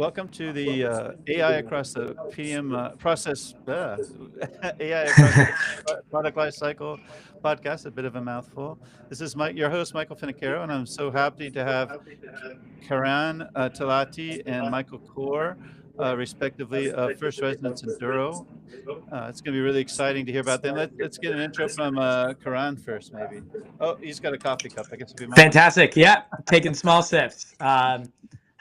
Welcome to the AI across the PDM process, AI across the product life cycle podcast. A bit of a mouthful. This is Mike, your host, Michael Finicaro, and I'm so happy to have Karan Talati and Michael Kaur, respectively, First Resonance and Duro. It's going to be really exciting to hear about them. Let's get an intro from Karan first, maybe. Oh, he's got a coffee cup. I guess it'll be Michael. Fantastic. Yeah, taking small sips.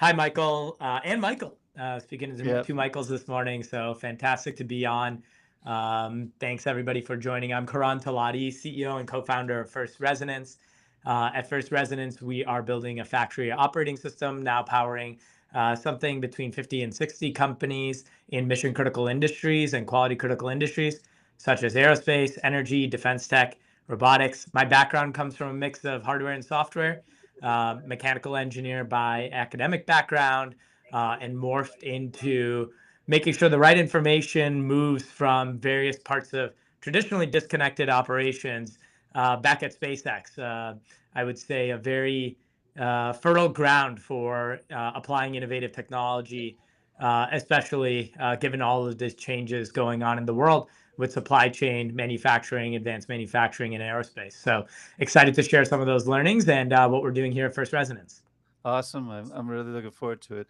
Hi, Michael and Michael. Speaking to Yep. two Michaels this morning, so fantastic to be on. Thanks everybody for joining. I'm Karan Talati, CEO and co-founder of First Resonance. At First Resonance, we are building a factory operating system now powering something between 50 and 60 companies in mission critical industries and quality critical industries, such as aerospace, energy, defense tech, robotics. My background comes from a mix of hardware and software, mechanical engineer by academic background, and morphed into making sure the right information moves from various parts of traditionally disconnected operations back at SpaceX. I would say a very fertile ground for applying innovative technology, especially given all of these changes going on in the world with supply chain, manufacturing, advanced manufacturing, and aerospace. So excited to share some of those learnings and what we're doing here at First Resonance. Awesome. I'm really looking forward to it.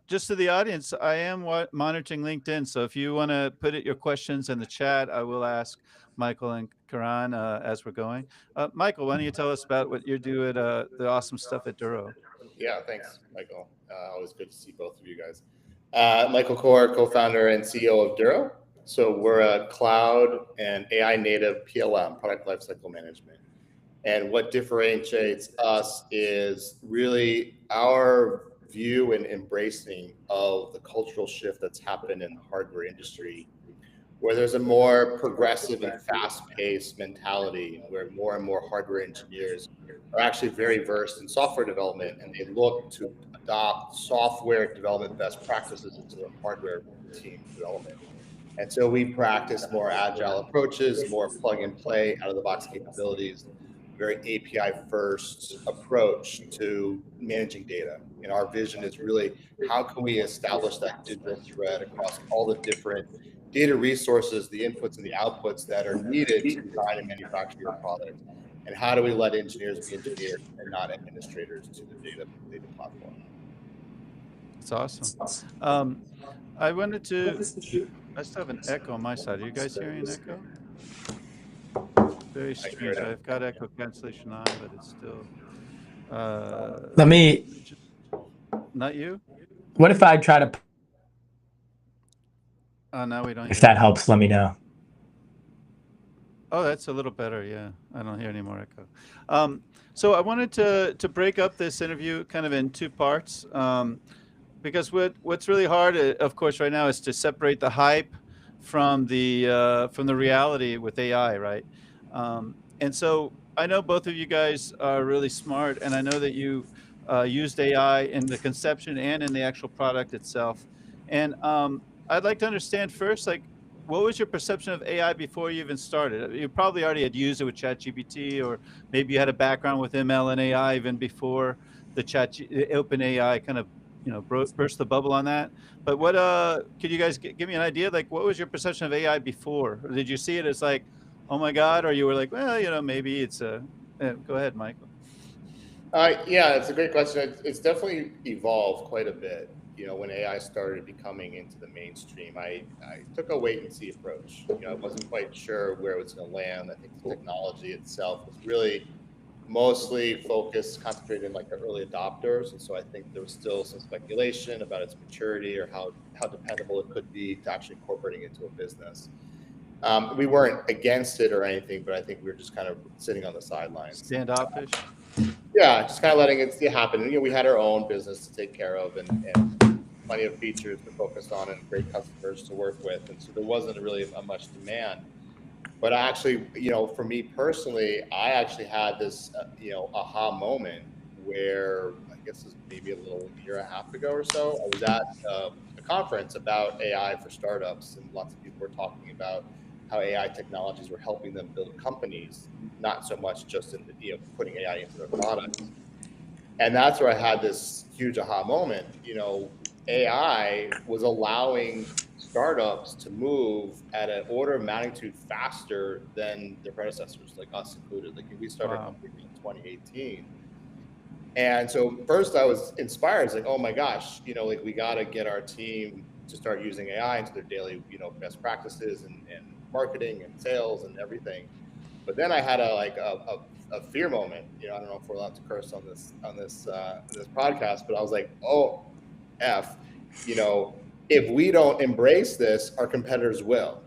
Just to the audience, I am monitoring LinkedIn. So if you want to put your questions in the chat, I will ask Michael and Karan as we're going. Michael, why don't you tell us about what you do at the awesome stuff at Duro? Yeah, thanks, Michael. Always good to see both of you guys. Michael Kaur, co-founder and CEO of Duro. So we're a cloud and AI native PLM, product lifecycle management. And what differentiates us is really our view and embracing of the cultural shift that's happened in the hardware industry, where there's a more progressive and fast-paced mentality, where more and more hardware engineers are actually very versed in software development, and they look to adopt software development best practices into their hardware team development. And so we practice more agile approaches, more plug-and-play, out-of-the-box capabilities, very API-first approach to managing data. And our vision is really, how can we establish that digital thread across all the different data resources, the inputs and the outputs that are needed to design and manufacture your product? And how do we let engineers be engineers and not administrators to the data platform? It's awesome. I wanted to, I still have an echo on my side. Are you guys hearing an echo? Very strange. I've got echo cancellation on, but it's still. Let me. Not you? What if I try to? Oh, now we don't. If that helps, let me know. Oh, that's a little better. Yeah, I don't hear any more echo. So I wanted to break up this interview kind of in two parts, because what's really hard, of course, right now is to separate the hype from the reality with AI, right? And so I know both of you guys are really smart, and I know that you used AI in the conception and in the actual product itself. And I'd like to understand first, like, what was your perception of AI before you even started? You probably already had used it with ChatGPT, or maybe you had a background with ML and AI even before the OpenAI kind of burst the bubble on that. But what could you guys give me an idea? Like, what was your perception of AI before? Or did you see it as like, oh my God, or you were like, well, maybe it's a. Go ahead, Michael. Yeah, it's a great question. It's definitely evolved quite a bit. When AI started becoming into the mainstream, I took a wait and see approach. I wasn't quite sure where it was going to land. I think the technology itself was really mostly concentrated in like the early adopters. And so I think there was still some speculation about its maturity or how dependable it could be to actually incorporating it into a business. We weren't against it or anything, but I think we were just kind of sitting on the sidelines. Standoffish? Yeah, just kind of letting it happen. We had our own business to take care of and plenty of features to focus on and great customers to work with. And so there wasn't really much demand. But actually, for me personally, I actually had this, aha moment where I guess it was maybe a year and a half ago or so. I was at a conference about AI for startups, and lots of people were talking about how AI technologies were helping them build companies, not so much just in putting AI into their products. And that's where I had this huge aha moment. AI was allowing startups to move at an order of magnitude faster than their predecessors, like us included. Like we started our Wow. company in 2018. And so first I was inspired. It's like, oh my gosh, like we got to get our team to start using AI into their daily, best practices and marketing and sales and everything. But then I had a fear moment. I don't know if we're allowed to curse on this podcast, but I was like, oh, F, if we don't embrace this, our competitors will.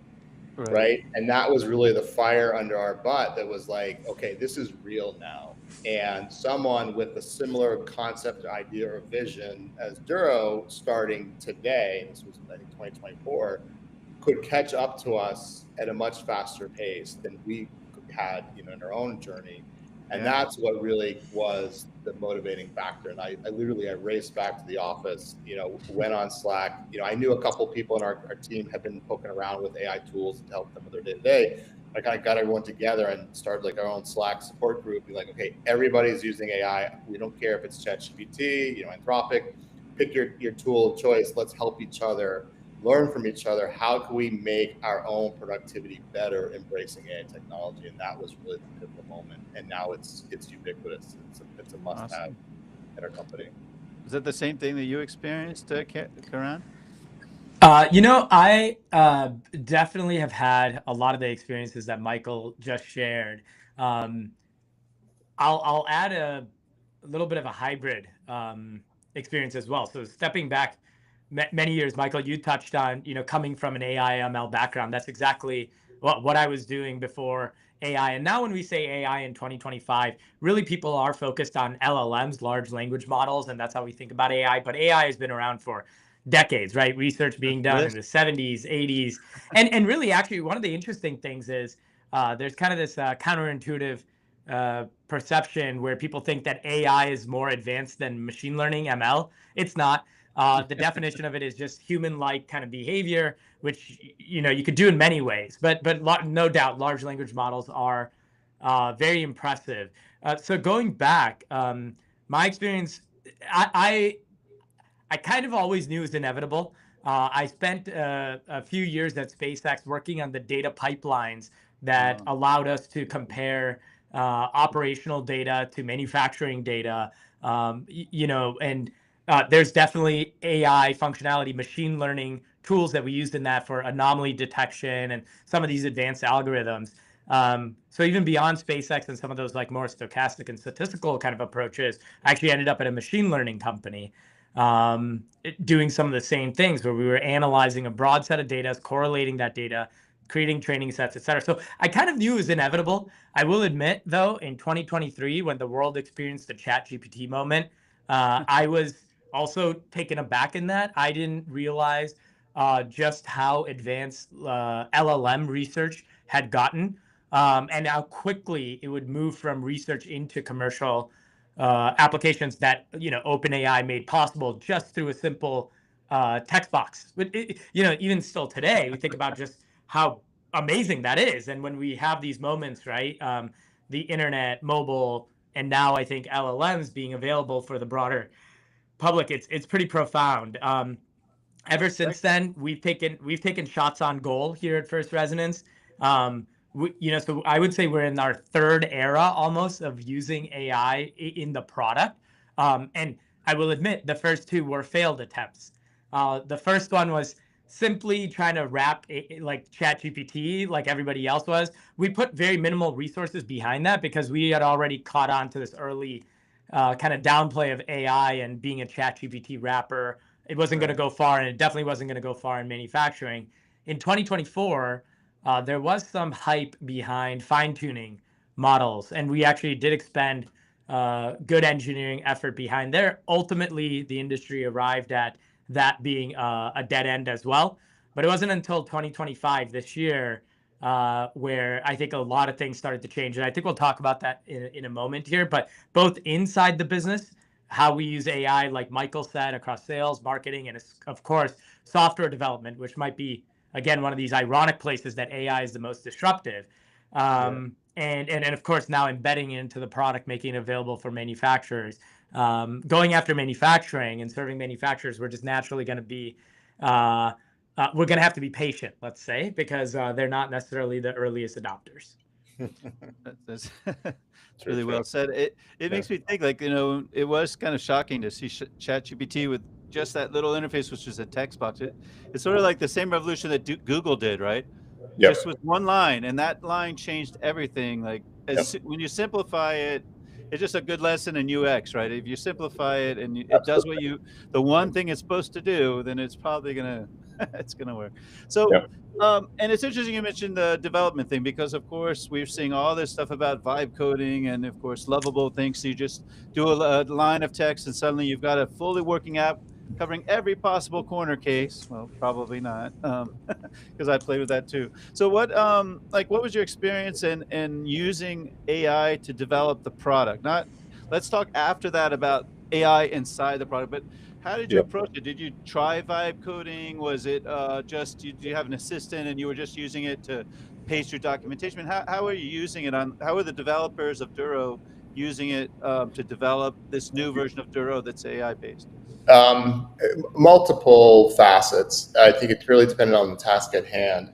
Right. And that was really the fire under our butt that was like, okay, this is real now. And someone with a similar concept, idea, or vision as Duro starting today, this was I think 2024, could catch up to us at a much faster pace than we had, in our own journey. And that's what really was the motivating factor. And I literally raced back to the office, went on Slack. I knew a couple people in our team had been poking around with AI tools to help them with their day-to-day. I kind of got everyone together and started like our own Slack support group. Be like, okay, everybody's using AI. We don't care if it's ChatGPT, Anthropic, pick your tool of choice. Let's help each other, learn from each other. How can we make our own productivity better embracing AI technology? And that was really the pivotal moment. And now it's ubiquitous. It's a must have at our company. Is that the same thing that you experienced, Karan? I definitely have had a lot of the experiences that Michael just shared. I'll add a little bit of a hybrid experience as well. So stepping back many years, Michael, you touched on, coming from an AI ML background. That's exactly what I was doing before AI. And now when we say AI in 2025, really people are focused on LLMs, large language models, and that's how we think about AI. But AI has been around for decades, right? Research being done in the 70s, 80s. And really, actually, one of the interesting things is there's kind of this counterintuitive perception where people think that AI is more advanced than machine learning, ML. It's not. The definition of it is just human-like kind of behavior, which you could do in many ways. But no doubt, large language models are very impressive. So going back, my experience, I kind of always knew it was inevitable. I spent a few years at SpaceX working on the data pipelines that allowed us to compare operational data to manufacturing data, and there's definitely AI functionality, machine learning tools that we used in that for anomaly detection and some of these advanced algorithms. So even beyond SpaceX and some of those like more stochastic and statistical kind of approaches, I actually ended up at a machine learning company doing some of the same things where we were analyzing a broad set of data, correlating that data, creating training sets, et cetera. So I kind of knew it was inevitable. I will admit, though, in 2023, when the world experienced the ChatGPT moment, I was also taken aback in that. I didn't realize just how advanced LLM research had gotten, and how quickly it would move from research into commercial applications that OpenAI made possible just through a simple text box. But even still today, we think about just how amazing that is. And when we have these moments, right, the internet, mobile, and now I think LLMs being available for the broader public, it's pretty profound. Ever since then, we've taken shots on goal here at First Resonance. So I would say we're in our third era almost of using AI in the product. And I will admit the first two were failed attempts. The first one was simply trying to wrap like ChatGPT like everybody else was. We put very minimal resources behind that because we had already caught on to this early kind of downplay of AI and being a ChatGPT wrapper. It wasn't going to go far, and it definitely wasn't going to go far in manufacturing. In 2024, there was some hype behind fine-tuning models, and we actually did expend good engineering effort behind there. Ultimately, the industry arrived at that being a dead end as well. But it wasn't until 2025, this year, where I think a lot of things started to change. And I think we'll talk about that in a moment here. But both inside the business, how we use AI, like Michael said, across sales, marketing, and of course, software development, which might be, again, one of these ironic places that AI is the most disruptive. And of course, now embedding into the product, making it available for manufacturers. going after manufacturing and serving manufacturers, we're just naturally going to be we're going to have to be patient, let's say, because they're not necessarily the earliest adopters. That's really well said. It makes me think, like, it was kind of shocking to see ChatGPT with just that little interface, which is a text box. It's sort of like the same revolution that Google did, right? Yep. Just with one line, and that line changed everything. Like, when you simplify it, it's just a good lesson in UX, right? If you simplify it and it does what the one thing it's supposed to do, then it's probably gonna work. So, and it's interesting you mentioned the development thing, because of course we're seeing all this stuff about vibe coding, and of course Lovable thinks you just do a line of text and suddenly you've got a fully working app covering every possible corner case. Well, probably not, because I played with that too. So what was your experience in using AI to develop the product? Let's talk after that about AI inside the product, but how did you approach it? Did you try vibe coding? Was it just, do you have an assistant and you were just using it to paste your documentation? How are you using it how are the developers of Duro using it to develop this new version of Duro that's AI based? Multiple facets. I think it's really dependent on the task at hand.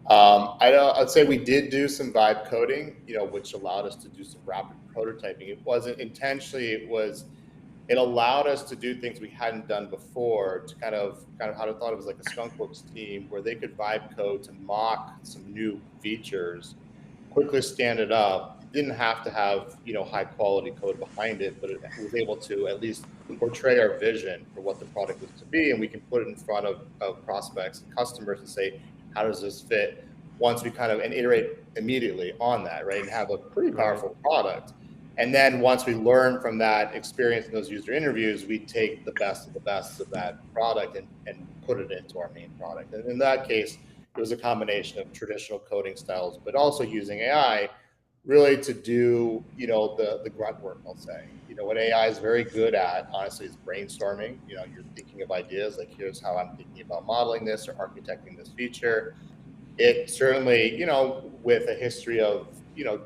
I'd say we did do some vibe coding, which allowed us to do some rapid prototyping. It wasn't intentionally, it allowed us to do things we hadn't done before, to kind of how to thought it was like a skunkworks team, where they could vibe code to mock some new features, quickly stand it up. Didn't have to have high quality code behind it, but it was able to at least portray our vision for what the product was to be, and we can put it in front of prospects and customers and say, how does this fit? Once we and iterate immediately on that, right, and have a pretty powerful product. And then once we learn from that experience in those user interviews, we take the best of that product and put it into our main product. And in that case, it was a combination of traditional coding styles, but also using AI really to do, the grunt work, I'll say. What AI is very good at, honestly, is brainstorming. You're thinking of ideas, like, here's how I'm thinking about modeling this or architecting this feature. It certainly, with a history of,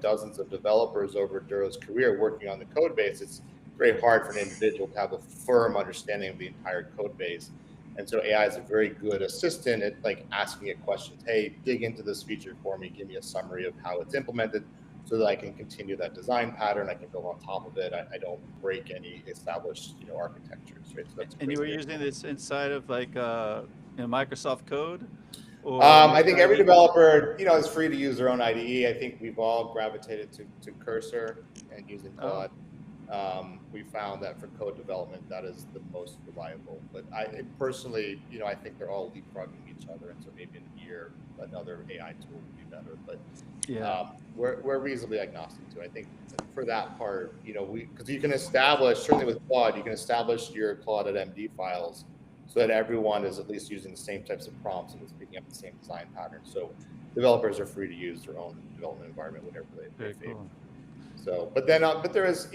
dozens of developers over Duro's career working on the code base, it's very hard for an individual to have a firm understanding of the entire code base. And so AI is a very good assistant at asking it questions. Hey, dig into this feature for me. Give me a summary of how it's implemented, so that I can continue that design pattern. I can build on top of it. I don't break any established, architectures. Right? So and you were using this inside of Microsoft Code? I think every developer, is free to use their own IDE. I think we've all gravitated to Cursor and using Claude. We found that for code development, that is the most reliable. But I personally, I think they're all leapfrogging each other, and so maybe in a year another AI tool would be better. But we're reasonably agnostic to it. I think for that part, because you can establish, certainly with Claude, you can establish your Claude.md files so that everyone is at least using the same types of prompts and is picking up the same design patterns. So developers are free to use their own development environment, whatever they favor. Cool. So, but there is,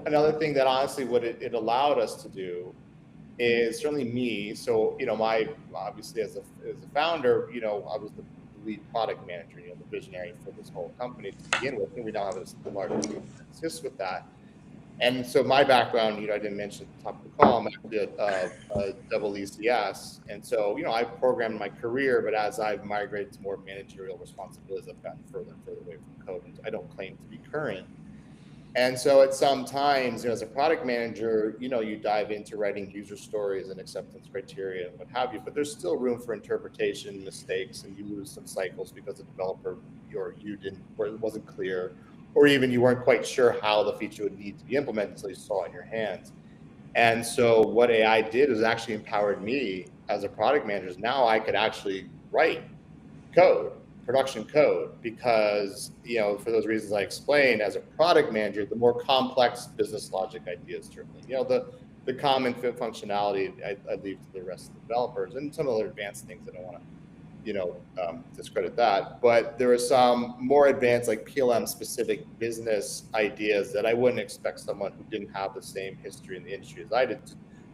another thing that honestly what it allowed us to do is certainly me. So, obviously as a founder, I was the lead product manager, the visionary for this whole company to begin with, and we now have a large team that assists with that. And so my background, I didn't mention at the top of the call, I'm actually a double ECS. And so, I programmed my career, but as I've migrated to more managerial responsibilities, I've gotten further and further away from code. And I don't claim to be current. And so at some times, as a product manager, you dive into writing user stories and acceptance criteria and what have you, but there's still room for interpretation, mistakes, and you lose some cycles because the developer or it wasn't clear, or even you weren't quite sure how the feature would need to be implemented until you saw it in your hands. And so what AI did is actually empowered me as a product manager. Now I could actually write code, production code, because, for those reasons I explained, as a product manager, the more complex business logic ideas, certainly, the common fit functionality, I leave to the rest of the developers, and some other advanced things. I don't want to, discredit that, but there are some more advanced, like PLM specific business ideas that I wouldn't expect someone who didn't have the same history in the industry as I did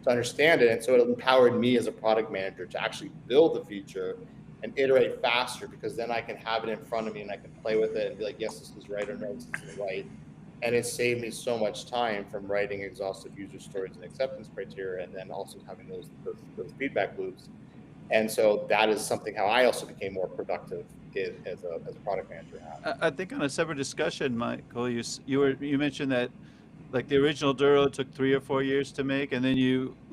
to understand it. And so it empowered me as a product manager to actually build the feature and iterate faster, because then I can have it in front of me and I can play with it and be like, yes, this is right, or no, this isn't right. And it saved me so much time from writing exhaustive user stories and acceptance criteria, and then also having those feedback loops. And so that is something how I also became more productive as a product manager. I think on a separate discussion, Michael, you mentioned that like the original Duro took 3 or 4 years to make, and then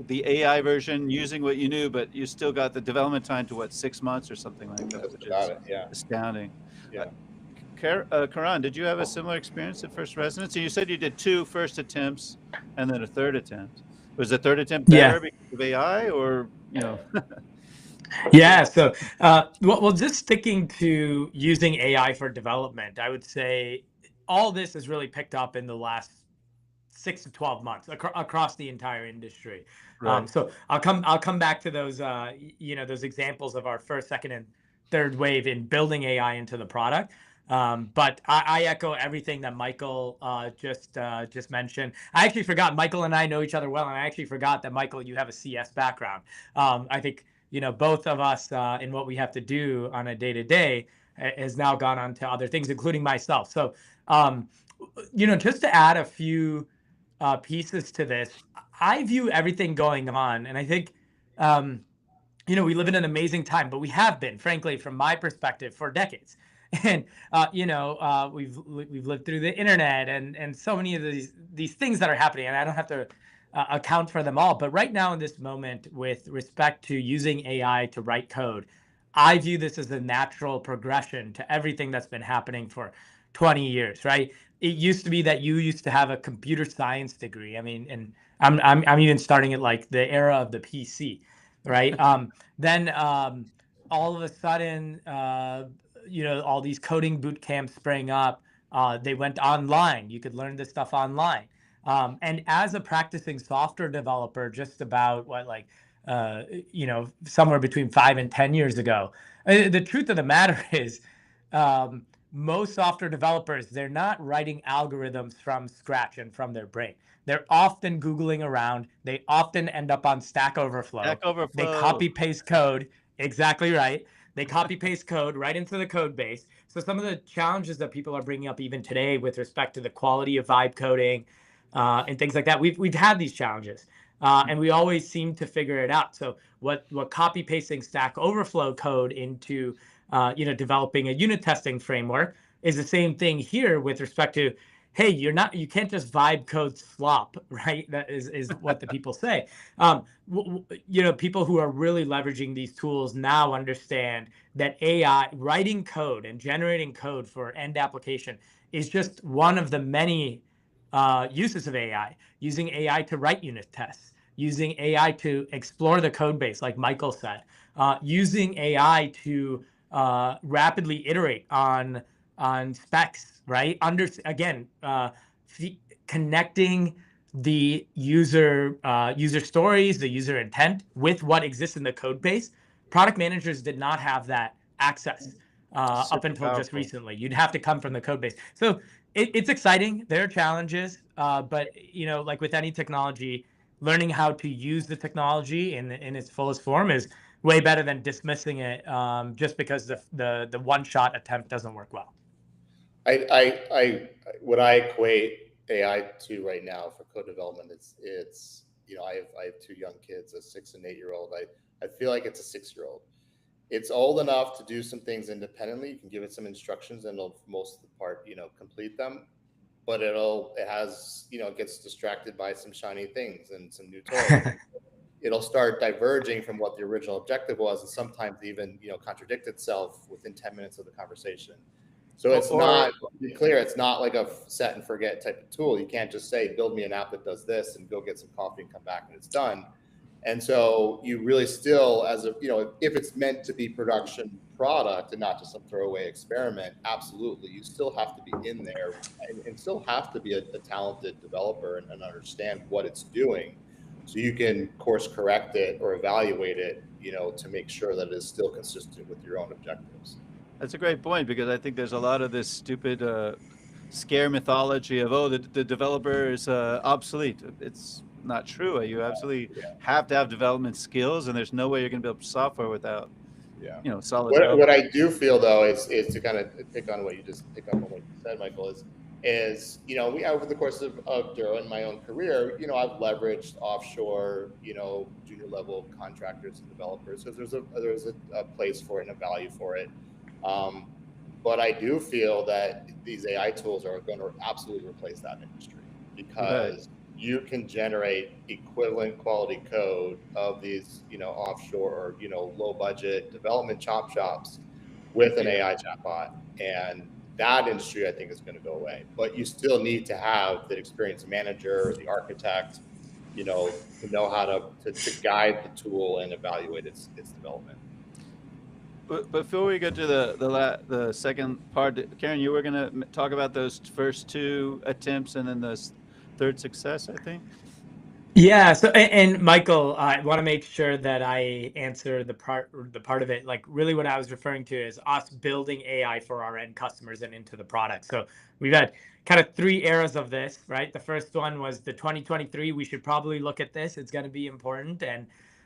the AI version using what you knew, but you still got the development time to what, 6 months or something like that, which is astounding. Yeah. Karan, did you have a similar experience at First Resonance? And you said you did 2 first attempts and then a third attempt. Was the third attempt better because of AI, or Yeah. So, well, just sticking to using AI for development, I would say all this has really picked up in the last 6 to 12 months across the entire industry. Right. So I'll come back to those, those examples of our first, second, and third wave in building AI into the product. But I echo everything that Michael just mentioned. I actually forgot, Michael and I know each other well, and I actually forgot that, Michael, you have a CS background. I think both of us in what we have to do on a day-to-day has now gone on to other things, including myself. So just to add a few pieces to this, I view everything going on, and I think we live in an amazing time, but we have been, frankly, from my perspective, for decades. And we've lived through the internet and so many of these things that are happening, and I don't have to account for them all. But right now, in this moment, with respect to using AI to write code, I view this as a natural progression to everything that's been happening for 20 years, right? It used to be that you used to have a computer science degree. I mean, and I'm even starting at like the era of the PC, right? Then all of a sudden, all these coding boot camps sprang up. They went online. You could learn this stuff online. And as a practicing software developer, just about somewhere between 5 and 10 years ago, the truth of the matter is, most software developers, they're not writing algorithms from scratch and from their brain. They're often Googling around. They often end up on Stack Overflow. They copy paste code. Exactly right. They copy paste code right into the code base. So some of the challenges that people are bringing up even today with respect to the quality of vibe coding and things like that, we've had these challenges. And we always seem to figure it out. So what copy pasting Stack Overflow code into developing a unit testing framework is the same thing here with respect to, hey, you can't just vibe code slop, right? That is what the people say. People who are really leveraging these tools now understand that AI, writing code and generating code for end application, is just one of the many uses of AI. Using AI to write unit tests, using AI to explore the code base, like Michael said, using AI to rapidly iterate on specs, right? Connecting the user stories, the user intent with what exists in the code base. Product managers did not have that access up until just recently. You'd have to come from the code base. So it's exciting. There are challenges, but like with any technology, learning how to use the technology in its fullest form is way better than dismissing it just because the one-shot attempt doesn't work well. What I equate AI to right now for code development, it's I have 2 young kids, a 6 and 8-year-old. I feel like it's a 6-year-old. It's old enough to do some things independently. You can give it some instructions and it'll, for most of the part, complete them. But it gets distracted by some shiny things and some new toys. It'll start diverging from what the original objective was, and sometimes even contradict itself within 10 minutes of the conversation. So it's not, to be clear, it's not like a set and forget type of tool. You can't just say, build me an app that does this and go get some coffee and come back and it's done. And so you really still, if it's meant to be production product and not just some throwaway experiment, absolutely, you still have to be in there and still have to be a talented developer and understand what it's doing, so you can course correct it or evaluate it, to make sure that it is still consistent with your own objectives. That's a great point, because I think there's a lot of this stupid scare mythology of, the developer is obsolete. It's not true. You absolutely have to have development skills, and there's no way you're going to build software without solid. What I do feel, though, is to kind of pick up on what you said, Michael, is is, we over the course of Duro and my own career, I've leveraged offshore, junior level contractors and developers. So there's a place for it and a value for it. But I do feel that these AI tools are going to absolutely replace that industry, because you can generate equivalent quality code of these, offshore or, low budget development chop shops with an AI chatbot. And that industry, I think, is going to go away. But you still need to have the experienced manager, the architect, to know how to guide the tool and evaluate its development. But before we go to the second part, Karen, you were going to talk about those first two attempts and then the third success, I think. Yeah. So, and Michael, I want to make sure that I answer the part of it. Like, really, what I was referring to is us building AI for our end customers and into the product. So we've had kind of 3 eras of this, right? The first one was the 2023. We should probably look at this. It's going to be important. And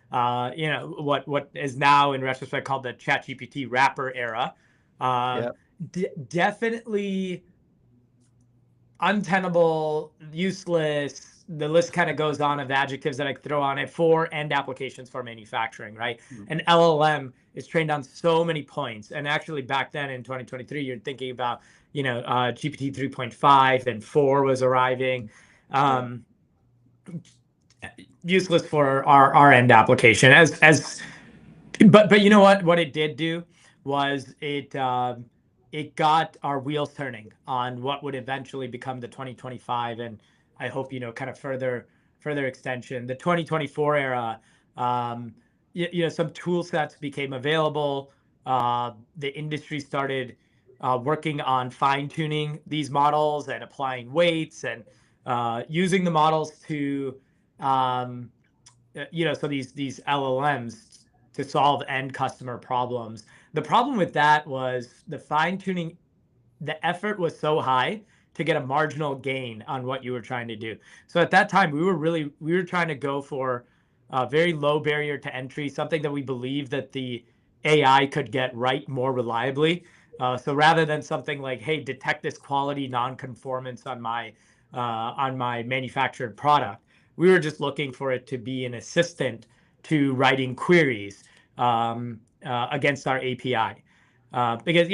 what is now in retrospect called the ChatGPT wrapper era. Definitely untenable, useless. The list kind of goes on of adjectives that I could throw on it for end applications for manufacturing, right? An LLM is trained on so many points. And actually back then in 2023, you're thinking about, GPT 3.5 and 4 was arriving. Useless for our end application. But you know what it did do was it got our wheels turning on what would eventually become the 2025 and I hope kind of further extension. The 2024 era, some tool sets became available. The industry started working on fine tuning these models and applying weights and using the models to so these LLMs to solve end customer problems. The problem with that was the fine tuning, the effort was so high to get a marginal gain on what you were trying to do. So at that time, we were trying to go for a very low barrier to entry, something that we believed that the AI could get right more reliably. So rather than something like, hey, detect this quality non-conformance on my manufactured product, we were just looking for it to be an assistant to writing queries against our API. Because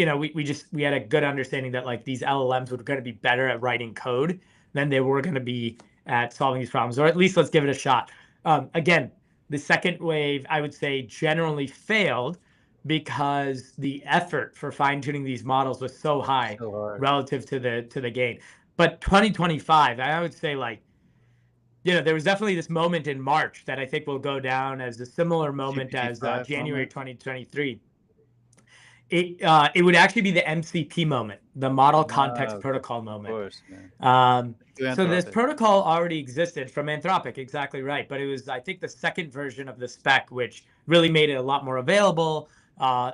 we had a good understanding that like these LLMs were going to be better at writing code than they were going to be at solving these problems, or at least let's give it a shot. Again, the second wave, I would say, generally failed because the effort for fine tuning these models was so high relative to the gain. But 2025, I would say there was definitely this moment in March that I think will go down as a similar moment as January 2023. It would actually be the MCP moment, the Model Context Protocol moment. Of course, so this protocol already existed from Anthropic, exactly right. But it was, I think, the second version of the spec, which really made it a lot more available,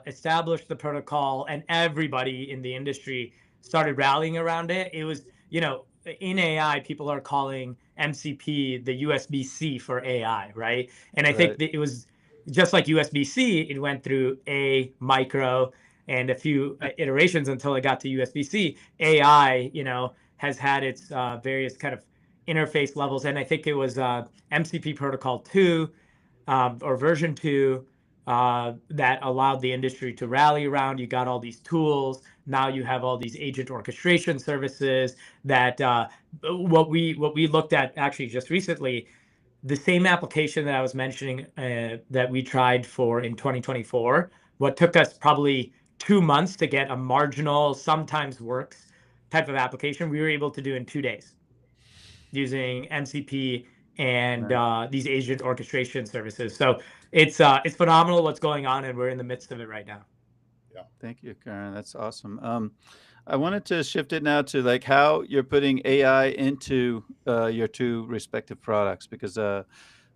established the protocol, and everybody in the industry started rallying around it. It was, in AI, people are calling MCP the USB-C for AI, right? And I think that it was just like USB-C, it went through A, micro, and a few iterations until it got to USB-C. AI, has had its various kind of interface levels. And I think it was MCP Protocol 2 or version 2 that allowed the industry to rally around. You got all these tools. Now you have all these agent orchestration services that what we looked at actually just recently, the same application that I was mentioning that we tried for in 2024, what took us probably 2 months to get a marginal, sometimes works type of application, we were able to do in 2 days using MCP and these agent orchestration services. So it's phenomenal what's going on, and we're in the midst of it right now. Yeah. Thank you, Karen. That's awesome. I wanted to shift it now to like how you're putting AI into your 2 respective products, because I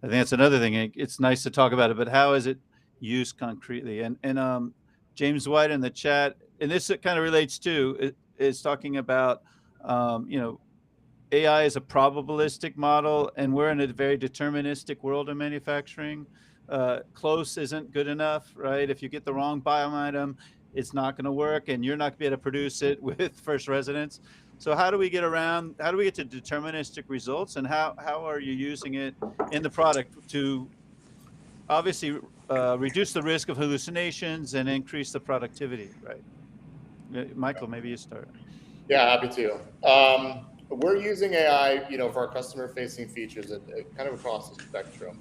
think that's another thing. It's nice to talk about it, but how is it used concretely? And James White in the chat, and this kind of relates to, is talking about, AI is a probabilistic model, and we're in a very deterministic world of manufacturing. Close isn't good enough, right? If you get the wrong biome item, it's not going to work, and you're not going to be able to produce it with First Resonance. So how do we get around? How do we get to deterministic results? And how are you using it in the product to obviously reduce the risk of hallucinations and increase the productivity? Right, Michael, maybe you start. Yeah, happy to. We're using AI, for our customer-facing features kind of across the spectrum.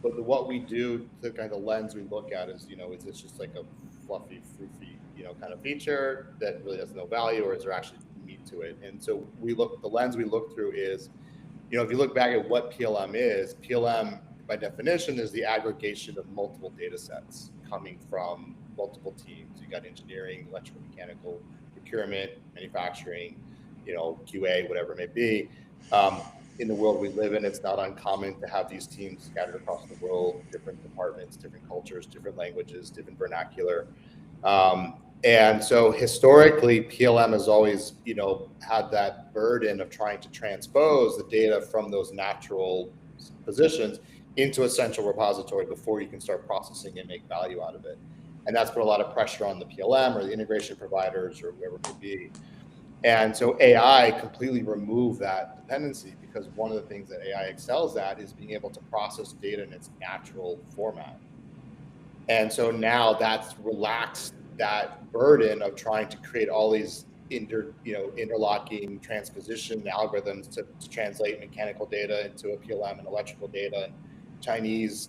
But what we do, the kind of lens we look at is, is this just like a fluffy, froofy, kind of feature that really has no value, or is there actually meat to it? And so the lens we look through is, if you look back at what PLM is, PLM by definition is the aggregation of multiple data sets coming from multiple teams. You got engineering, electrical, mechanical, procurement, manufacturing, QA, whatever it may be. In the world we live in, it's not uncommon to have these teams scattered across the world, different departments, different cultures, different languages, different vernacular. And so historically, PLM has always, had that burden of trying to transpose the data from those natural positions into a central repository before you can start processing and make value out of it. And that's put a lot of pressure on the PLM or the integration providers or whoever it may be. And so AI completely removed that dependency, because one of the things that AI excels at is being able to process data in its natural format. And so now that's relaxed that burden of trying to create all these interlocking transposition algorithms to translate mechanical data into a PLM and electrical data and Chinese,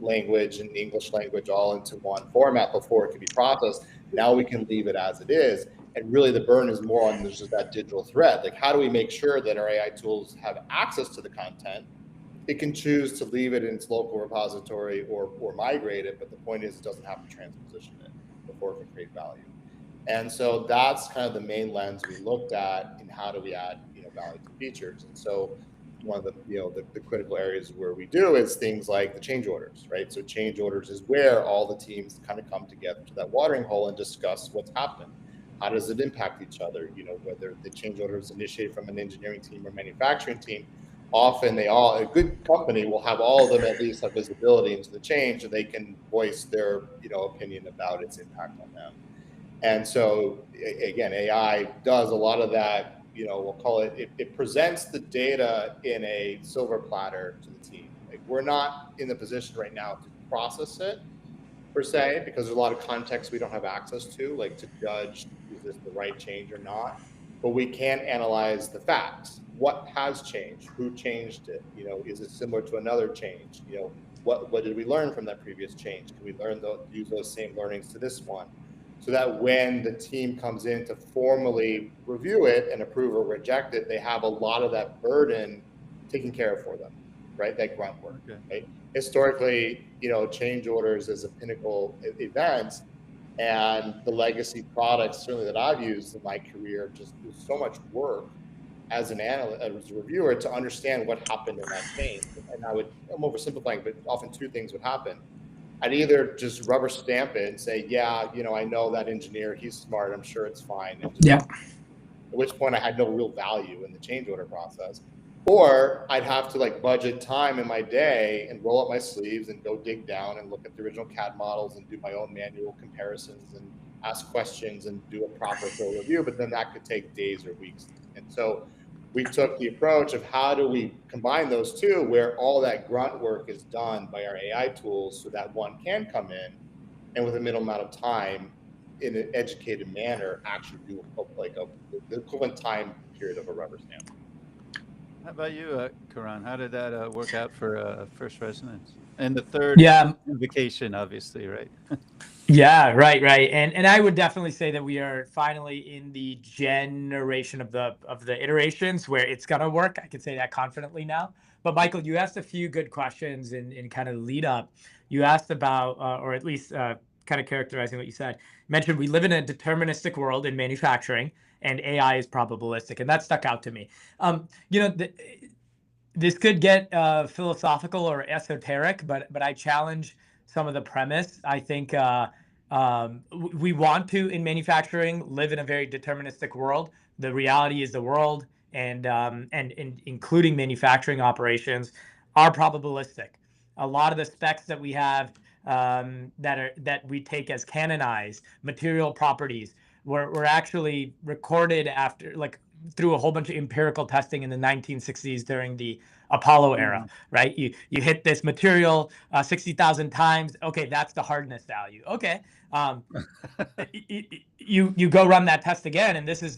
language and English language all into one format before it can be processed. Now we can leave it as it is. And really the burn is more on just that digital thread. Like, how do we make sure that our AI tools have access to the content? It can choose to leave it in its local repository or migrate it, but the point is it doesn't have to transposition it before it can create value. And so that's kind of the main lens we looked at in how do we add, value to features. And so one of the, the critical areas where we do is things like the change orders, right? So change orders is where all the teams kind of come together to that watering hole and discuss what's happened. How does it impact each other? Whether the change order is initiated from an engineering team or manufacturing team, often a good company will have all of them at least have visibility into the change, and they can voice their, opinion about its impact on them. And so again, AI does a lot of that, we'll call it presents the data in a silver platter to the team. Like, we're not in the position right now to process it per se, because there's a lot of context we don't have access to, like to judge, is this the right change or not? But we can analyze the facts. What has changed? Who changed it? Is it similar to another change? What did we learn from that previous change? Can we use those same learnings to this one? So that when the team comes in to formally review it and approve or reject it, they have a lot of that burden taken care of for them, right? That grunt work, okay. Right? Historically, change orders as a pinnacle event, and the legacy products, certainly that I've used in my career, just do so much work as an analyst, as a reviewer, to understand what happened in that change. And I'm oversimplifying, but often two things would happen. I'd either just rubber stamp it and say, yeah, I know that engineer, he's smart, I'm sure it's fine. At which point I had no real value in the change order process. Or I'd have to budget time in my day and roll up my sleeves and go dig down and look at the original CAD models and do my own manual comparisons and ask questions and do a proper full review. But then that could take days or weeks. And so we took the approach of how do we combine those two, where all that grunt work is done by our AI tools, so that one can come in and with a minimal amount of time, in an educated manner, actually do the equivalent time period of a rubber stamp. How about you, Karan? How did that work out for First Resonance? And the third invocation, obviously, right? Yeah, right. And I would definitely say that we are finally in the generation of the iterations where it's gonna work. I can say that confidently now. But Michael, you asked a few good questions in kind of lead up. You asked about, or at least kind of characterizing what you said. You mentioned we live in a deterministic world in manufacturing, and AI is probabilistic, and that stuck out to me. This could get philosophical or esoteric, but I challenge some of the premise. I think we want to, in manufacturing, live in a very deterministic world. The reality is the world, and including manufacturing operations, are probabilistic. A lot of the specs that we have that we take as canonized material properties were actually recorded after, through a whole bunch of empirical testing in the 1960s during the Apollo era, right? You hit this material 60,000 times. Okay, that's the hardness value. Okay, you go run that test again, and this is,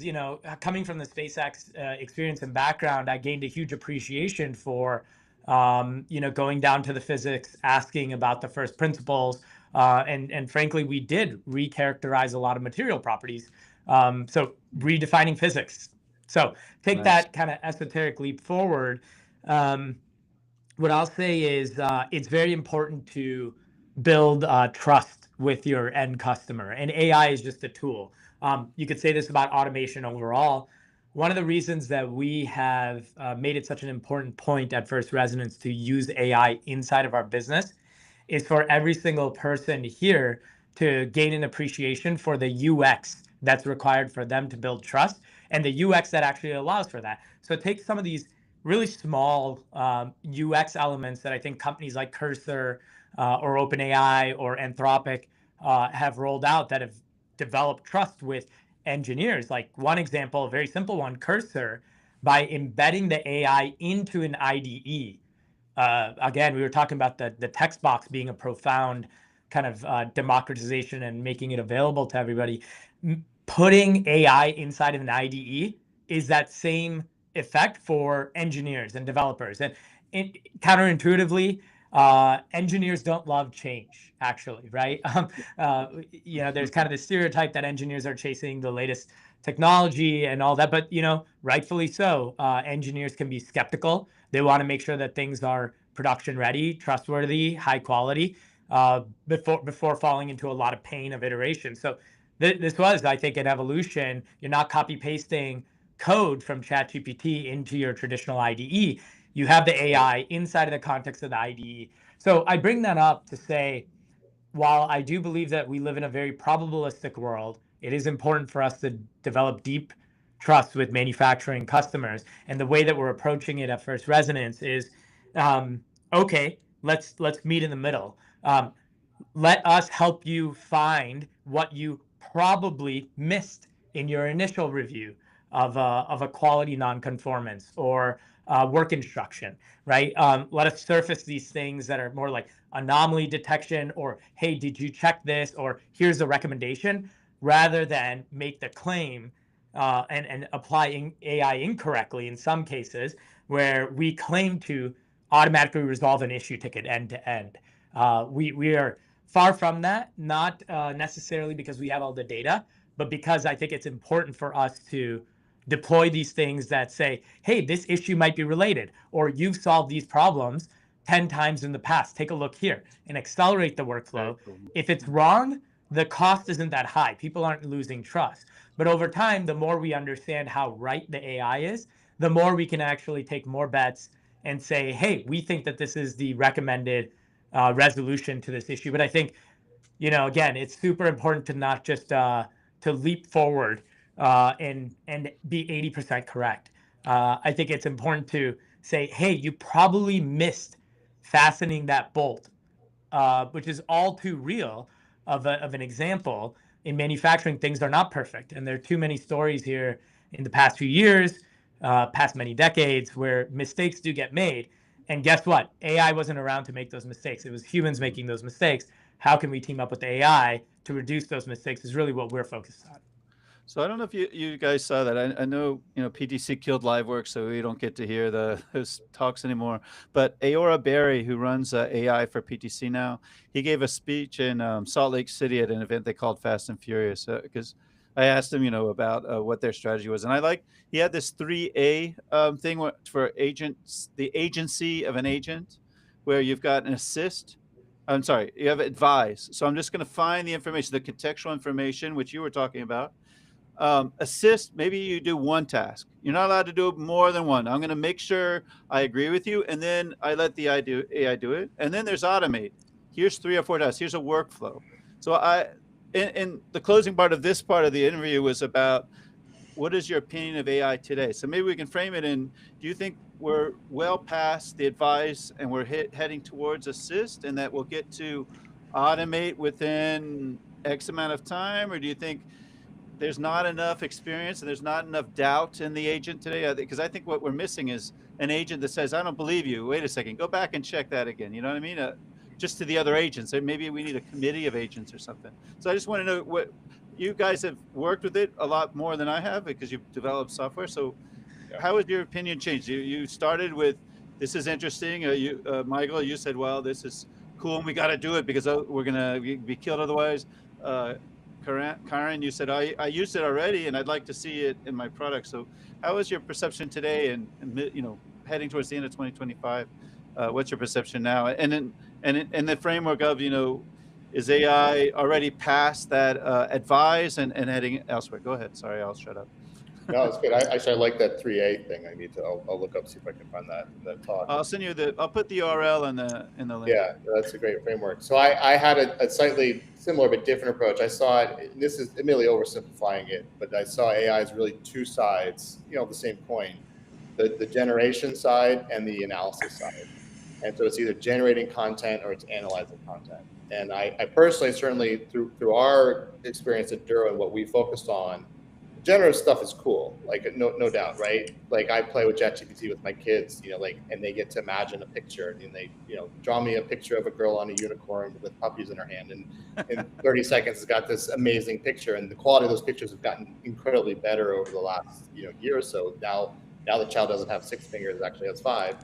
coming from the SpaceX experience and background, I gained a huge appreciation for going down to the physics, asking about the first principles, and frankly, we did recharacterize a lot of material properties. So redefining physics. So take that kind of esoteric leap forward. What I'll say is it's very important to build trust with your end customer, and AI is just a tool. You could say this about automation overall. One of the reasons that we have made it such an important point at First Resonance to use AI inside of our business is for every single person here to gain an appreciation for the UX that's required for them to build trust, and the UX that actually allows for that. So take some of these really small UX elements that I think companies like Cursor or OpenAI or Anthropic have rolled out that have developed trust with engineers. Like one example, a very simple one, Cursor, by embedding the AI into an IDE. Again, we were talking about the text box being a profound kind of democratization and making it available to everybody. Putting AI inside of an IDE is that same effect for engineers and developers. And counterintuitively, engineers don't love change, actually, right? There's kind of the stereotype that engineers are chasing the latest technology and all that, but rightfully so. Engineers can be skeptical. They want to make sure that things are production ready, trustworthy, high quality, before falling into a lot of pain of iteration. So this was, I think, an evolution. You're not copy pasting code from ChatGPT into your traditional IDE. You have the AI inside of the context of the IDE. So I bring that up to say, while I do believe that we live in a very probabilistic world, it is important for us to develop deep trust with manufacturing customers. And the way that we're approaching it at First Resonance is, okay, let's meet in the middle. Let us help you find what you probably missed in your initial review of a quality nonconformance or work instruction, right? Let us surface these things that are more like anomaly detection, or hey, did you check this? Or here's a recommendation, rather than make the claim and apply AI incorrectly in some cases, where we claim to automatically resolve an issue ticket end to end. We are far from that, not necessarily because we have all the data, but because I think it's important for us to deploy these things that say, hey, this issue might be related, or you've solved these problems 10 times in the past. Take a look here, and accelerate the workflow. Cool. If it's wrong, the cost isn't that high. People aren't losing trust. But over time, the more we understand how right the AI is, the more we can actually take more bets and say, hey, we think that this is the recommended resolution to this issue. But I think, again, it's super important to not just to leap forward and be 80% correct. I think it's important to say, hey, you probably missed fastening that bolt, which is all too real of an example. In manufacturing, things are not perfect. And there are too many stories here in the past few years, past many decades, where mistakes do get made. And guess what? AI wasn't around to make those mistakes. It was humans making those mistakes. How can we team up with AI to reduce those mistakes is really what we're focused on. So I don't know if you guys saw that. I know, PTC killed LiveWorks, so we don't get to hear those talks anymore. But Aora Berry, who runs AI for PTC now, he gave a speech in Salt Lake City at an event they called Fast and Furious, because I asked him, about what their strategy was. And he had this 3A thing for agents, the agency of an agent, where you've got an assist. I'm sorry, you have advise. So I'm just going to find the information, the contextual information, which you were talking about. Assist, maybe you do one task. You're not allowed to do more than one. I'm going to make sure I agree with you, and then I let the AI do it. And then there's automate. Here's 3 or 4 tasks. Here's a workflow. So in the closing part of this part of the interview was about, what is your opinion of AI today? So maybe we can frame it in, do you think we're well past the advise and we're heading towards assist, and that we'll get to automate within X amount of time? Or do you think there's not enough experience and there's not enough doubt in the agent today? Because I think what we're missing is an agent that says, "I don't believe you. Wait a second, go back and check that again." You know what I mean? Just to the other agents. Maybe we need a committee of agents or something. So I just want to know what you guys have worked with it a lot more than I have because you've developed software. So how has your opinion changed? You started with, this is interesting. Michael, you said, well, this is cool and we got to do it because we're going to be killed otherwise. Karen, you said, I used it already and I'd like to see it in my product. So how is your perception today and heading towards the end of 2025? What's your perception now? And in the framework of, is AI already past that advise and heading elsewhere? Go ahead. Sorry, I'll shut up. No, it's good. Actually, I like that 3A thing. I'll look up, see if I can find that talk. I'll send you I'll put the URL in the link. Yeah, that's a great framework. So I had a slightly similar but different approach. I saw it, this is admittedly oversimplifying it, but I saw AI as really two sides, of the same coin, the generation side and the analysis side. And so it's either generating content or it's analyzing content. And I personally, certainly through our experience at Duro and what we focused on, generative stuff is cool, like no doubt, right? Like I play with ChatGPT with my kids, and they get to imagine a picture and they, draw me a picture of a girl on a unicorn with puppies in her hand. And in 30 seconds, it's got this amazing picture. And the quality of those pictures have gotten incredibly better over the last, year or so. Now the child doesn't have 6 fingers, it actually has 5.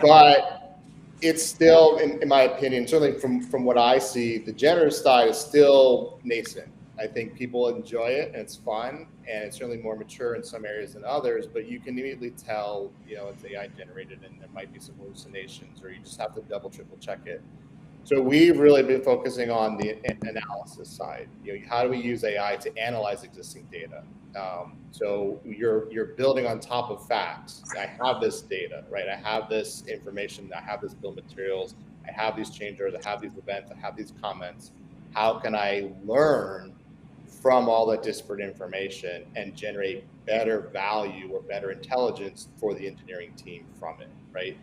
But it's still, in my opinion, certainly from what I see, the generative side is still nascent. I think people enjoy it and it's fun and it's certainly more mature in some areas than others, but you can immediately tell, it's AI generated and there might be some hallucinations or you just have to double, triple check it. So we've really been focusing on the analysis side. How do we use AI to analyze existing data? So you're building on top of facts. I have this data, right? I have this information. I have this bill of materials. I have these change orders. I have these events. I have these comments. How can I learn from all that disparate information and generate better value or better intelligence for the engineering team from it, right?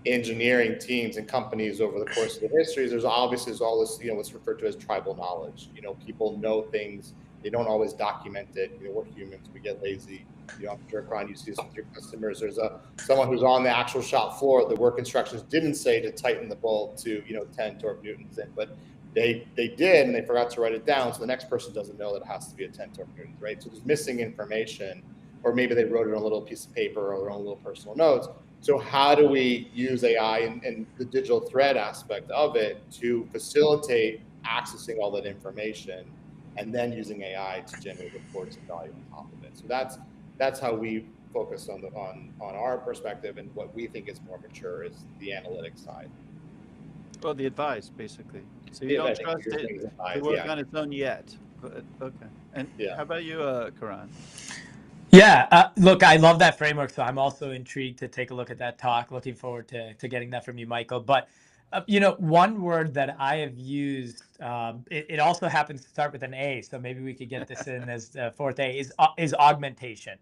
Engineering teams and companies over the course of the histories, there's all this, what's referred to as tribal knowledge. People know things, they don't always document it. We're humans, we get lazy. I'm sure, Karan, you see this with your customers. There's someone who's on the actual shop floor. The work instructions didn't say to tighten the bolt to 10 torque newtons in, but they did, and they forgot to write it down. So the next person doesn't know that it has to be a 10 torque newtons, right? So there's missing information, or maybe they wrote it on a little piece of paper or their own little personal notes. So how do we use AI and the digital thread aspect of it to facilitate accessing all that information and then using AI to generate reports and value on top of it? So that's how we focus on our perspective, and what we think is more mature is the analytics side. Well, the advice, basically. So you don't trust it to work on its own yet. But, okay. And how about you, Karan? Yeah, look, I love that framework. So I'm also intrigued to take a look at that talk. Looking forward to getting that from you, Michael. But, one word that I have used, it also happens to start with an A. So maybe we could get this in as the fourth A is augmentation.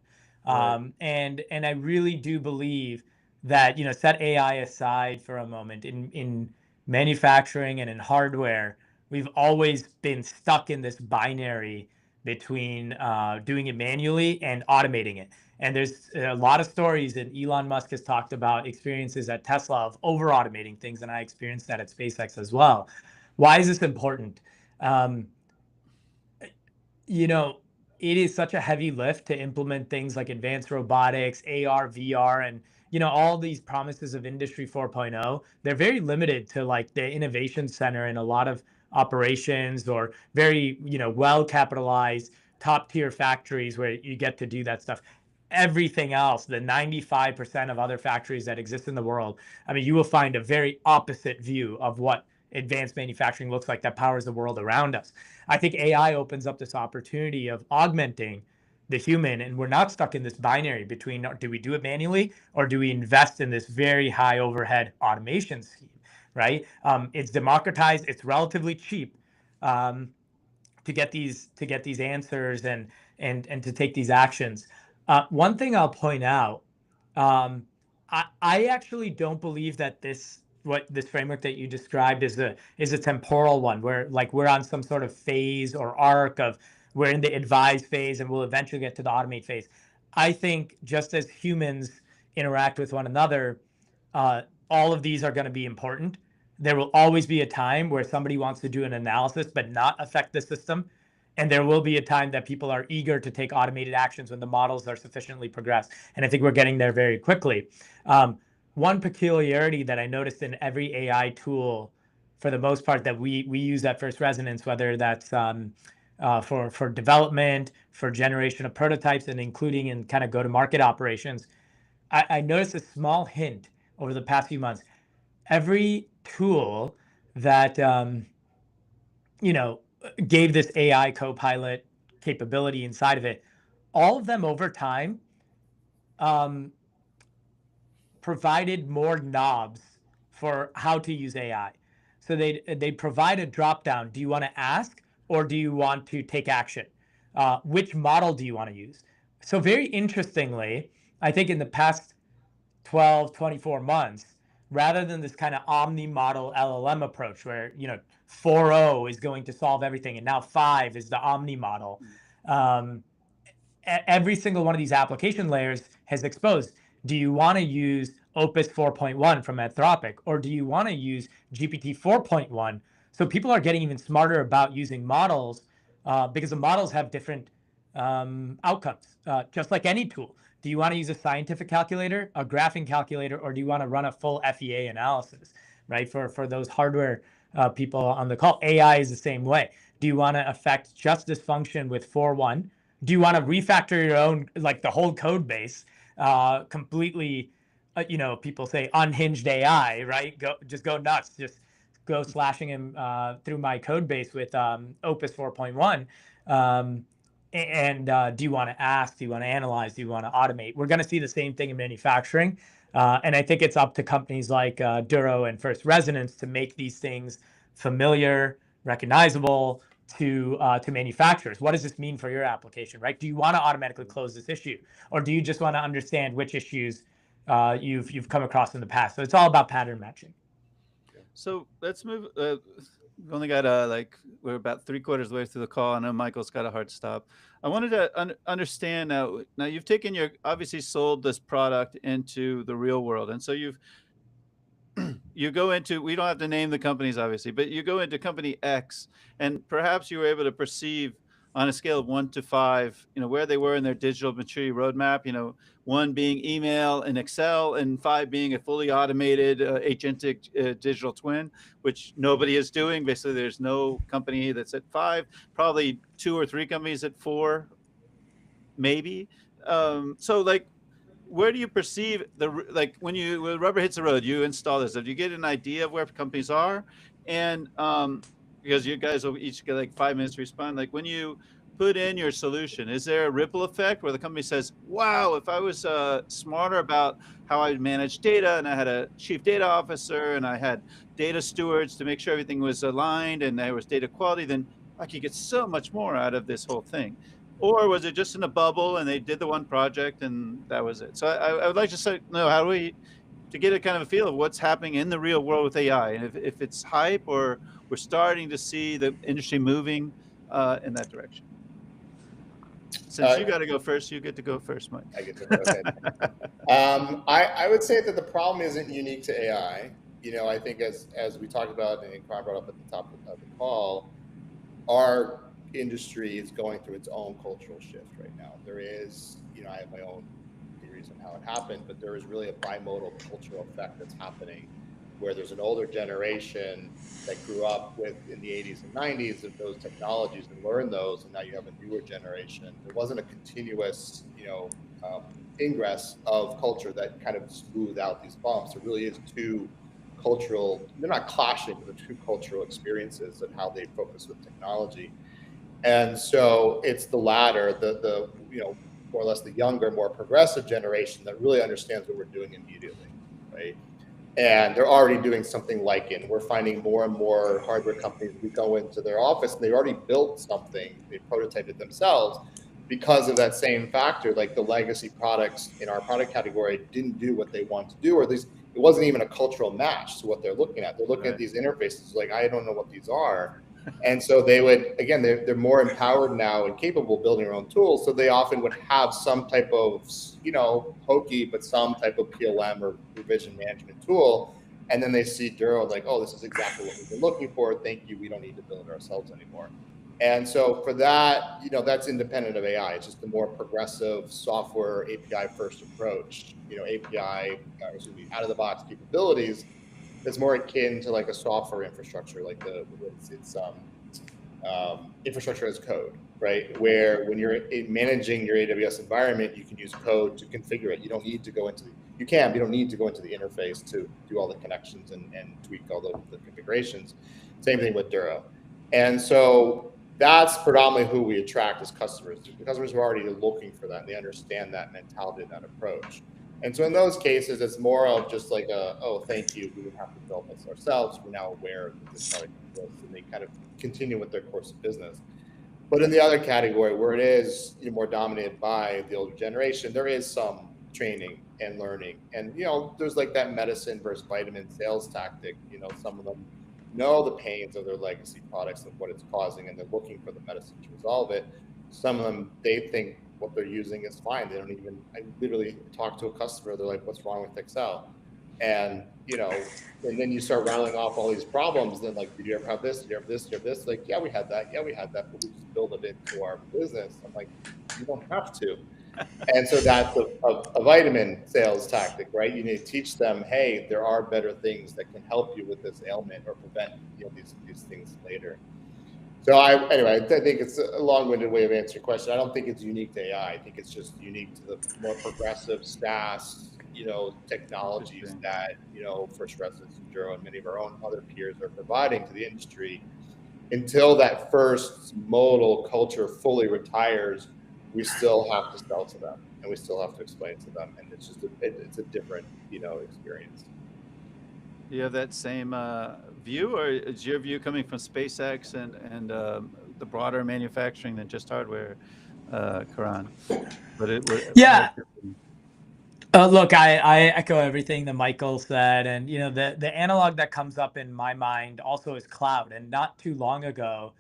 Right. And I really do believe that, set AI aside for a moment. In manufacturing and in hardware, we've always been stuck in this binary between doing it manually and automating it. And there's a lot of stories, and Elon Musk has talked about experiences at Tesla of over automating things, and I experienced that at SpaceX as well. Why is this important? It is such a heavy lift to implement things like advanced robotics, AR, VR, and all these promises of Industry 4.0. They're very limited to like the innovation center in a lot of operations, or very well capitalized top tier factories where you get to do that stuff. Everything else, the 95% of other factories that exist in the world, I mean, you will find a very opposite view of what advanced manufacturing looks like that powers the world around us. I think AI opens up this opportunity of augmenting the human, and we're not stuck in this binary between, do we do it manually or do we invest in this very high overhead automation scheme, right? It's democratized, it's relatively cheap to get these answers and to take these actions. One thing I'll point out, I actually don't believe that this framework that you described is a temporal one where like we're on some sort of phase or arc of we're in the advise phase and we'll eventually get to the automate phase. I think just as humans interact with one another, all of these are going to be important. There will always be a time where somebody wants to do an analysis but not affect the system. And there will be a time that people are eager to take automated actions when the models are sufficiently progressed. And I think we're getting there very quickly. One peculiarity that I noticed in every AI tool, for the most part, that we use at First Resonance, whether that's for development, for generation of prototypes, and including in kind of go-to-market operations, I noticed a small hint over the past few months. Every tool that gave this AI Copilot capability inside of it, all of them over time provided more knobs for how to use AI. So they provide a drop down. Do you want to ask or do you want to take action? Which model do you want to use? So very interestingly, I think in the past 12, 24 months, rather than this kind of omni-model LLM approach where, 4.0 is going to solve everything and now 5 is the omni model, every single one of these application layers has exposed, do you want to use Opus 4.1 from Anthropic, or do you want to use GPT 4.1? So people are getting even smarter about using models because the models have different outcomes, just like any tool. Do you want to use a scientific calculator, a graphing calculator, or do you want to run a full FEA analysis, right? For those hardware people on the call, AI is the same way. Do you want to affect just this function with 4.1? Do you want to refactor your own, like the whole code base, completely, people say unhinged AI, right? Just go nuts, just go slashing him through my code base with Opus 4.1. Do you want to ask? Do you want to analyze? Do you want to automate? We're going to see the same thing in manufacturing. And I think it's up to companies like Duro and First Resonance to make these things familiar, recognizable to manufacturers. What does this mean for your application, right? Do you want to automatically close this issue? Or do you just want to understand which issues you've come across in the past? So it's all about pattern matching. So let's move. We've only got we're about 3/4 of the way through the call. I know Michael's got a hard stop. I wanted to understand now you've taken obviously sold this product into the real world. And so you go into, we don't have to name the companies obviously, but you go into company X and perhaps you were able to perceive on a scale of 1 to 5, where they were in their digital maturity roadmap, 1 being email and Excel and 5 being a fully automated agentic digital twin, which nobody is doing. Basically, there's no company that's at 5, probably 2 or 3 companies at 4, maybe. So where do you perceive when the rubber hits the road, you install this, do you get an idea of where companies are? And because you guys will each get 5 minutes to respond. When you put in your solution, is there a ripple effect where the company says, wow, if I was smarter about how I manage data and I had a chief data officer and I had data stewards to make sure everything was aligned and there was data quality, then I could get so much more out of this whole thing? Or was it just in a bubble and they did the one project and that was it? So I would like to know how do we, to get a kind of a feel of what's happening in the real world with AI, and if it's hype or we're starting to see the industry moving in that direction. Since you got to go first, you get to go first, Mike. I get to go ahead. I would say that the problem isn't unique to AI. I think as we talked about and Karan brought up at the top of the call, our industry is going through its own cultural shift right now. There is, I have my own theories on how it happened, but there is really a bimodal cultural effect that's happening where there's an older generation that grew up with in the 80s and 90s of those technologies and learned those, and now you have a newer generation. There wasn't a continuous, ingress of culture that kind of smoothed out these bumps. There really is two cultural, they're not clashing, but they're two cultural experiences and how they focus with technology. And so it's the latter, the more or less the younger, more progressive generation that really understands what we're doing immediately, right? And they're already doing something like it. We're finding more and more hardware companies, we go into their office and they already built something, they prototyped it themselves because of that same factor. Like the legacy products in our product category didn't do what they wanted to do, or at least it wasn't even a cultural match to what they're looking at. They're looking at these interfaces like, I don't know what these are. And so they would, again, they're more empowered now and capable of building their own tools. So they often would have some type of, hokey, but some type of PLM or revision management tool. And then they see Duro like, oh, this is exactly what we've been looking for. Thank you. We don't need to build it ourselves anymore. And so for that, that's independent of AI. It's just a more progressive software API first approach, API, out of the box capabilities that's more akin to like a software infrastructure, like it's infrastructure as code, right? Where when you're managing your AWS environment, you can use code to configure it. You don't need to go into you don't need to go into the interface to do all the connections and tweak all the configurations. Same thing with Duro. And so that's predominantly who we attract as customers. The customers are already looking for that. They understand that mentality, that approach. And so in those cases, it's more of just like thank you. We would have to build this ourselves. We're now aware that this product exists, and they kind of continue with their course of business. But in the other category, where it is more dominated by the older generation, there is some training and learning. And, there's like that medicine versus vitamin sales tactic. Some of them know the pains of their legacy products and what it's causing, and they're looking for the medicine to resolve it. Some of them, they think what they're using is fine. They don't even, I literally talk to a customer, they're like, what's wrong with Excel? And, and then you start rattling off all these problems. Then like, did you ever have this? Did you have this? Did you have this? Like, yeah, we had that. Yeah, we had that, but we just build it into our business. I'm like, you don't have to. And so that's a vitamin sales tactic, right? You need to teach them, hey, there are better things that can help you with this ailment or prevent these things later. So I think it's a long-winded way of answering your question. I don't think it's unique to AI. I think it's just unique to the more progressive SaaS, technologies that, First Resonance and Duro and many of our own other peers are providing to the industry. Until that first modal culture fully retires, we still have to sell to them, and we still have to explain to them, and it's just it's a different experience. Do you have that same view, or is your view coming from SpaceX and the broader manufacturing than just hardware, Karan? Yeah. Look, I echo everything that Michael said, and the analog that comes up in my mind also is cloud. And not too long ago,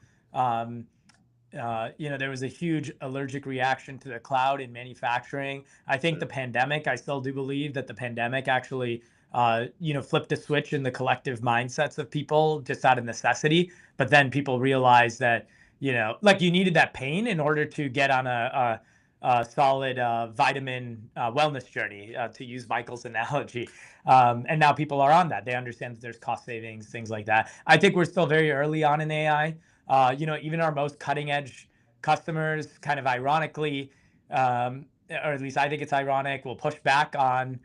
there was a huge allergic reaction to the cloud in manufacturing. I think I still do believe that the pandemic actually, flipped a switch in the collective mindsets of people just out of necessity. But then people realized that, like you needed that pain in order to get on a solid vitamin wellness journey, to use Michael's analogy. And now people are on that. They understand that there's cost savings, things like that. I think we're still very early on in AI. Even our most cutting edge customers kind of ironically, or at least I think it's ironic, will push back on,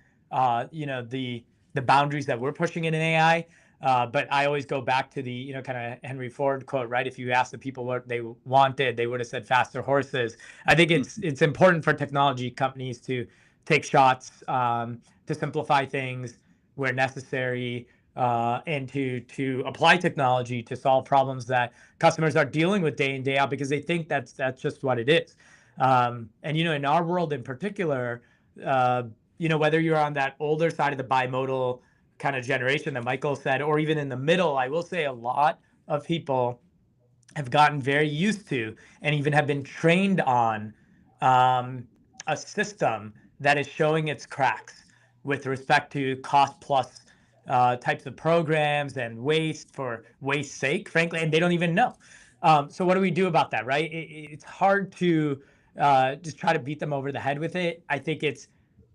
the boundaries that we're pushing in AI. But I always go back to the, kind of Henry Ford quote, right? If you ask the people what they wanted, they would have said faster horses. I think it's important for technology companies to take shots, to simplify things where necessary, and to apply technology to solve problems that customers are dealing with day in, day out, because they think that's just what it is. And, in our world in particular, whether you're on that older side of the bimodal kind of generation that Michael said, or even in the middle, I will say a lot of people have gotten very used to and even have been trained on a system that is showing its cracks with respect to cost plus types of programs and waste for waste's sake, frankly, and they don't even know. So what do we do about that, right? It's hard to just try to beat them over the head with it. I think it's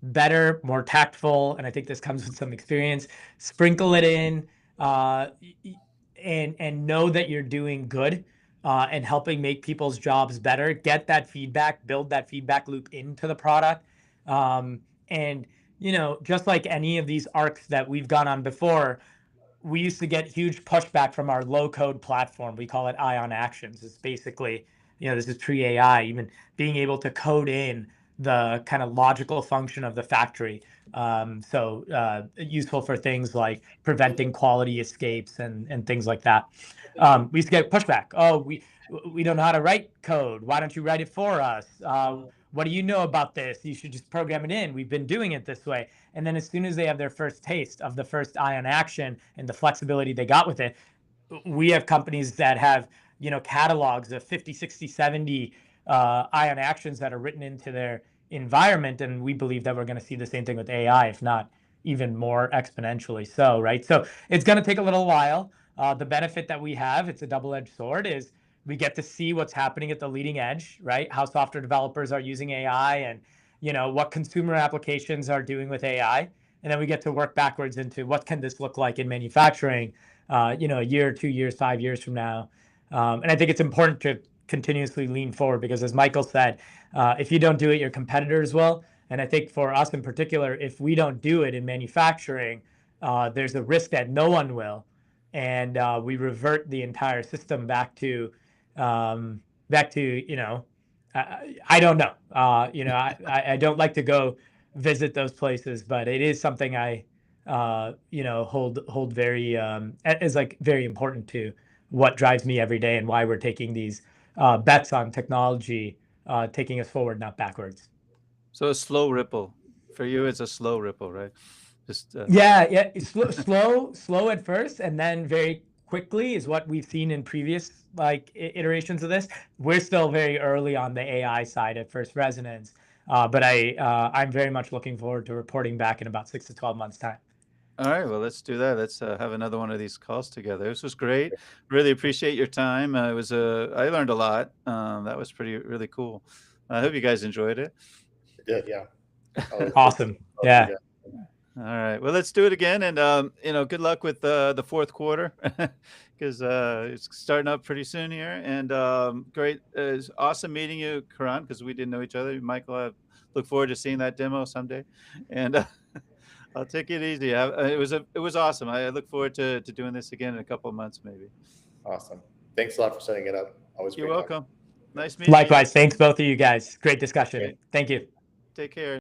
better, more tactful, and I think this comes with some experience. Sprinkle it in, and know that you're doing good and helping make people's jobs better. Get that feedback, build that feedback loop into the product, and just like any of these arcs that we've gone on before, we used to get huge pushback from our low-code platform. We call it Ion Actions. It's basically, this is pre-AI, even being able to code in the kind of logical function of the factory. So useful for things like preventing quality escapes and things like that. We used to get pushback. Oh, we don't know how to write code. Why don't you write it for us? What do you know about this? You should just program it in. We've been doing it this way. And then as soon as they have their first taste of the first Ion Action and the flexibility they got with it, we have companies that have, catalogs of 50, 60, 70 ion actions that are written into their environment. And we believe that we're going to see the same thing with AI, if not even more exponentially so, right? So it's going to take a little while. The benefit that we have, it's a double-edged sword, is we get to see what's happening at the leading edge, right? How software developers are using AI, and what consumer applications are doing with AI. And then we get to work backwards into what can this look like in manufacturing, a year, 2 years, 5 years from now. And I think it's important to continuously lean forward, because as Michael said, if you don't do it, your competitors will. And I think for us in particular, if we don't do it in manufacturing, there's a risk that no one will. And we revert the entire system back to, I don't know. I don't like to go visit those places, but it is something I, hold very, as like very important to what drives me every day and why we're taking these bets on technology, taking us forward, not backwards. So a slow ripple for you. It's a slow ripple, right? Just Yeah. It's slow at first, and then very quickly is what we've seen in previous iterations of this. We're still very early on the AI side at First Resonance, but I'm very much looking forward to reporting back in about 6 to 12 months time. All right, well, let's do that. Let's have another one of these calls together. This was great. Really appreciate your time. I learned a lot. That was really cool. I hope you guys enjoyed it. I did, yeah. Awesome. Yeah. All right. Well, let's do it again, and good luck with the fourth quarter, because it's starting up pretty soon here. And great, it's awesome meeting you, Karan, because we didn't know each other. Michael, I look forward to seeing that demo someday, and I'll take it easy. It was awesome. I look forward to doing this again in a couple of months, maybe. Awesome. Thanks a lot for setting it up. Always You're great welcome. Nice meeting you. Likewise. Thanks, both of you guys. Great discussion. Great. Thank you. Take care.